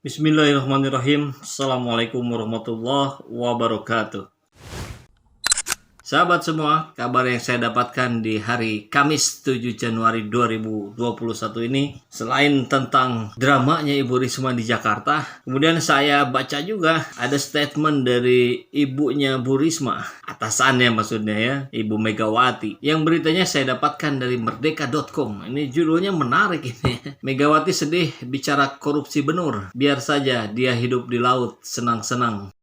Bismillahirrahmanirrahim. Assalamualaikum warahmatullahi wabarakatuh. Sahabat semua, kabar yang saya dapatkan di hari Kamis 7 Januari 2021 ini, selain tentang dramanya Ibu Risma di Jakarta, kemudian saya baca juga ada statement dari ibunya Bu Risma, atasannya maksudnya ya, Ibu Megawati, yang beritanya saya dapatkan dari merdeka.com. Ini judulnya menarik ini. Megawati sedih bicara korupsi Benur, biar saja dia hidup di laut senang-senang.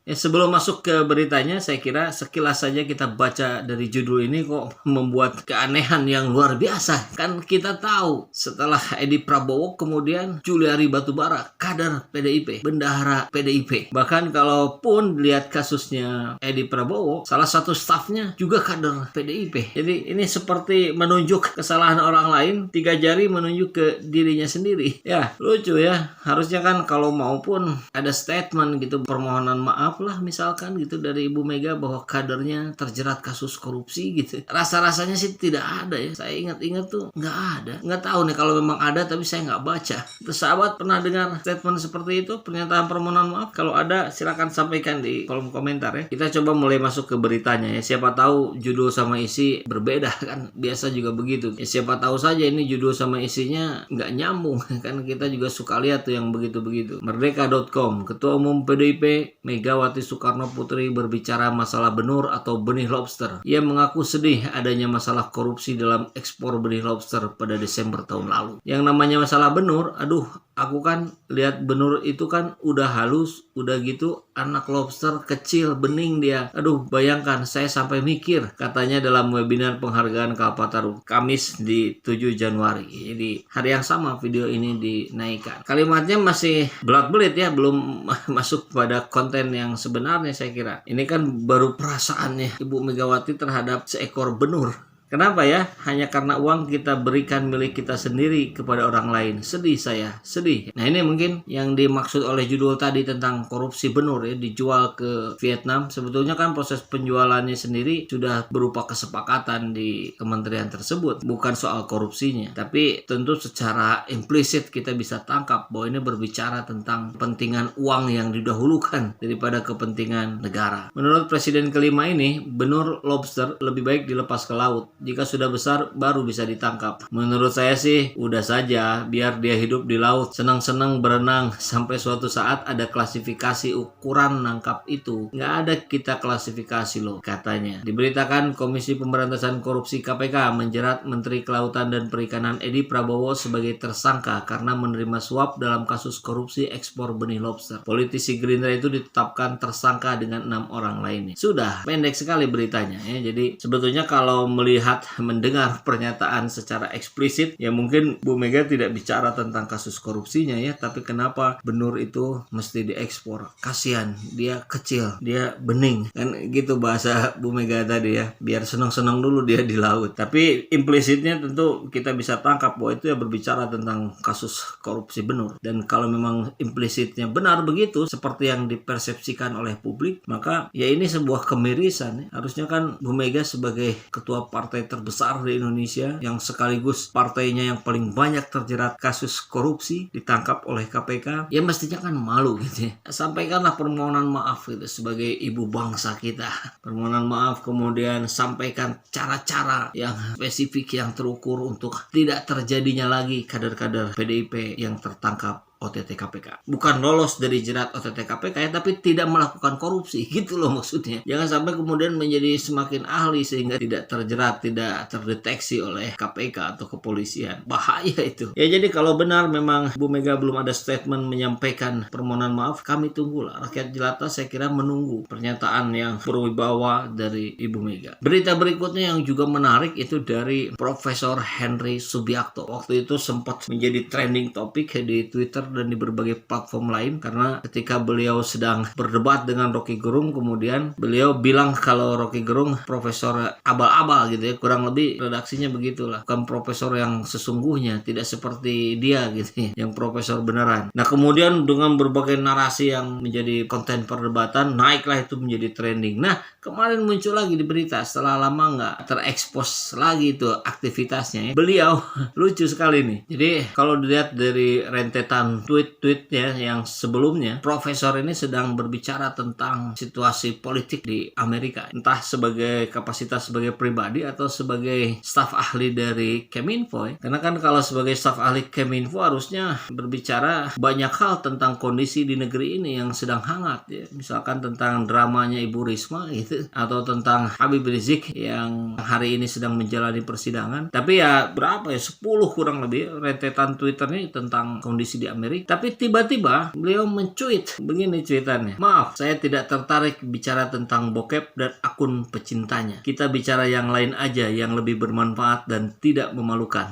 Ya, sebelum masuk ke beritanya, saya kira sekilas saja kita baca dari judul ini kok membuat keanehan yang luar biasa. Kan kita tahu setelah Edi Prabowo kemudian Juliari Batubara, kader PDIP, bendahara PDIP. Bahkan kalaupun lihat kasusnya Edi Prabowo, salah satu stafnya juga kader PDIP. Jadi ini seperti menunjuk kesalahan orang lain, 3 jari menunjuk ke dirinya sendiri. Ya, lucu ya. Harusnya kan kalau maupun ada statement gitu, permohonan maaf lah misalkan gitu dari Ibu Mega bahwa kadernya terjerat kasus korupsi gitu. Rasa-rasanya sih tidak ada ya. Saya ingat-ingat tuh nggak ada. Nggak tahu nih kalau memang ada, tapi saya nggak baca. Terus sahabat pernah dengar statement seperti itu, pernyataan permohonan maaf? Kalau ada silakan sampaikan di kolom komentar ya. Kita coba mulai masuk ke beritanya ya. Siapa tahu judul sama isi berbeda kan. Biasa juga begitu. Ya, siapa tahu saja ini judul sama isinya nggak nyambung. Kan kita juga suka lihat tuh yang begitu-begitu. Merdeka.com, Ketua Umum PDIP Megawati Soekarno Putri berbicara masalah benur atau benih lobster. Ia mengaku sedih adanya masalah korupsi dalam ekspor benih lobster pada Desember tahun lalu. Yang namanya masalah benur, aduh, aku kan lihat benur itu kan udah halus, udah gitu anak lobster kecil, bening dia. Aduh, bayangkan saya sampai mikir, katanya dalam webinar penghargaan Kalpataru Kamis di 7 Januari. Jadi hari yang sama video ini dinaikkan. Kalimatnya masih belat-belit ya, belum masuk pada konten yang sebenarnya saya kira. Ini kan baru perasaannya Ibu Megawati terhadap seekor benur. Kenapa ya? Hanya karena uang kita berikan milik kita sendiri kepada orang lain. Sedih saya, sedih. Nah ini mungkin yang dimaksud oleh judul tadi tentang korupsi benur ya, dijual ke Vietnam. Sebetulnya kan proses penjualannya sendiri sudah berupa kesepakatan di kementerian tersebut. Bukan soal korupsinya. Tapi tentu secara implisit kita bisa tangkap bahwa ini berbicara tentang kepentingan uang yang didahulukan daripada kepentingan negara. Menurut Presiden kelima ini, benur lobster lebih baik dilepas ke laut. Jika sudah besar baru bisa ditangkap. Menurut saya sih udah saja biar dia hidup di laut, senang-senang berenang sampai suatu saat ada klasifikasi ukuran nangkap itu. Nggak ada kita klasifikasi loh katanya. Diberitakan Komisi Pemberantasan Korupsi KPK menjerat Menteri Kelautan dan Perikanan Edi Prabowo sebagai tersangka karena menerima suap dalam kasus korupsi ekspor benih lobster. Politisi Gerindra itu ditetapkan tersangka dengan 6 orang lainnya. Sudah pendek sekali beritanya ya. Jadi sebetulnya kalau melihat mendengar pernyataan secara eksplisit ya mungkin Bu Mega tidak bicara tentang kasus korupsinya ya, tapi kenapa benur itu mesti diekspor, kasihan dia kecil, dia bening kan gitu bahasa Bu Mega tadi ya, biar senang-senang dulu dia di laut. Tapi implisitnya tentu kita bisa tangkap bahwa itu ya berbicara tentang kasus korupsi benur. Dan kalau memang implisitnya benar begitu seperti yang dipersepsikan oleh publik, maka ya ini sebuah kemirisan ya. Harusnya kan Bu Mega sebagai ketua partai terbesar di Indonesia yang sekaligus partainya yang paling banyak terjerat kasus korupsi ditangkap oleh KPK, ya mestinya kan malu gitu ya. Sampaikanlah permohonan maaf gitu sebagai ibu bangsa kita. Permohonan maaf, kemudian sampaikan cara-cara yang spesifik yang terukur untuk tidak terjadinya lagi kader-kader PDIP yang tertangkap OTT KPK. Bukan lolos dari jerat OTT KPK ya, tapi tidak melakukan korupsi gitu loh maksudnya. Jangan sampai kemudian menjadi semakin ahli sehingga tidak terjerat, tidak terdeteksi oleh KPK atau kepolisian. Bahaya itu. Ya jadi kalau benar memang Bu Mega belum ada statement menyampaikan permohonan maaf, kami tunggulah. Rakyat jelata saya kira menunggu pernyataan yang berwibawa dari Ibu Mega. Berita berikutnya yang juga menarik itu dari Profesor Henry Subiakto. Waktu itu sempat menjadi trending topik di Twitter dan di berbagai platform lain, karena ketika beliau sedang berdebat dengan Rocky Gerung, kemudian beliau bilang kalau Rocky Gerung profesor abal-abal gitu ya, kurang lebih redaksinya begitulah, bukan profesor yang sesungguhnya, tidak seperti dia gitu ya, yang profesor beneran. Nah kemudian dengan berbagai narasi yang menjadi konten perdebatan, naiklah itu menjadi trending. Nah kemarin muncul lagi di berita setelah lama nggak terekspos lagi itu aktivitasnya ya. Beliau lucu sekali nih. Jadi kalau dilihat dari rentetan tweet-tweetnya yang sebelumnya, profesor ini sedang berbicara tentang situasi politik di Amerika, entah sebagai kapasitas sebagai pribadi atau sebagai staf ahli dari Keminfo ya. Karena kan kalau sebagai staf ahli Keminfo harusnya berbicara banyak hal tentang kondisi di negeri ini yang sedang hangat ya. Misalkan tentang dramanya Ibu Risma gitu, atau tentang Habib Rizik yang hari ini sedang menjalani persidangan. Tapi ya berapa ya, 10 kurang lebih rentetan Twitternya tentang kondisi di Amerika. Tapi tiba-tiba beliau mencuit begini cuitannya, "Maaf, saya tidak tertarik bicara tentang bokep dan akun pecintanya. Kita bicara yang lain aja yang lebih bermanfaat dan tidak memalukan."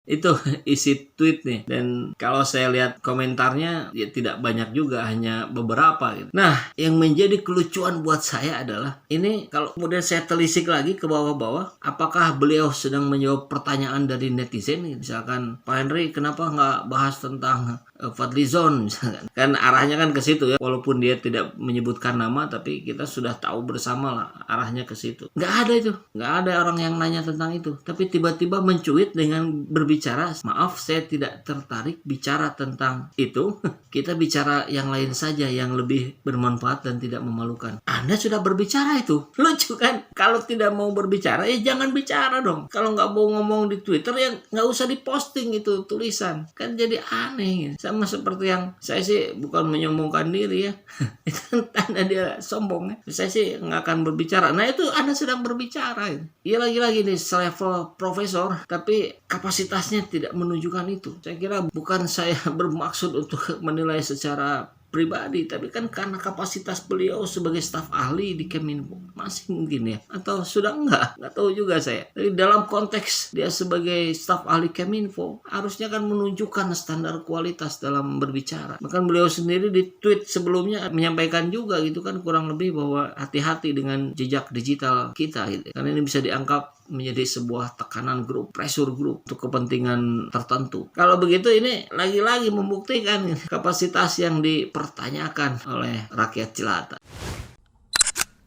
Itu isi tweet nih, dan kalau saya lihat komentarnya ya tidak banyak juga, hanya beberapa gitu. Nah yang menjadi kelucuan buat saya adalah ini, kalau kemudian saya telisik lagi ke bawah-bawah, apakah beliau sedang menjawab pertanyaan dari netizen gitu. Misalkan, "Pak Henry kenapa nggak bahas tentang Fadlizon?" misalkan. Kan arahnya kan ke situ ya, walaupun dia tidak menyebutkan nama, tapi kita sudah tahu bersama lah arahnya ke situ. Nggak ada itu, nggak ada orang yang nanya tentang itu, tapi tiba-tiba mencuit dengan berbicara, "Maaf, saya tidak tertarik bicara tentang itu. Kita bicara yang lain saja yang lebih bermanfaat dan tidak memalukan." Anda sudah berbicara itu. Lucu kan? Kalau tidak mau berbicara ya jangan bicara dong. Kalau nggak mau ngomong di Twitter ya nggak usah diposting itu tulisan. Kan jadi aneh gitu. Sama seperti yang saya sih bukan menyombongkan diri ya. Itu kan tanda dia sombong ya. Saya sih nggak akan berbicara. Nah itu Anda sedang berbicara. Ya lagi-lagi nih selevel profesor, tapi kapasitasnya tidak menunjukkan itu. Saya kira bukan saya bermaksud untuk menilai secara pribadi, tapi kan karena kapasitas beliau sebagai staf ahli di Keminfo masih mungkin ya, atau sudah nggak tahu juga saya. Tapi dalam konteks dia sebagai staf ahli Keminfo harusnya kan menunjukkan standar kualitas dalam berbicara. Bahkan beliau sendiri di tweet sebelumnya menyampaikan juga gitu kan, kurang lebih bahwa hati-hati dengan jejak digital kita gitu, karena ini bisa dianggap menjadi sebuah tekanan grup, pressure grup untuk kepentingan tertentu. Kalau begitu ini lagi-lagi membuktikan kapasitas yang dipertanyakan oleh rakyat jelata.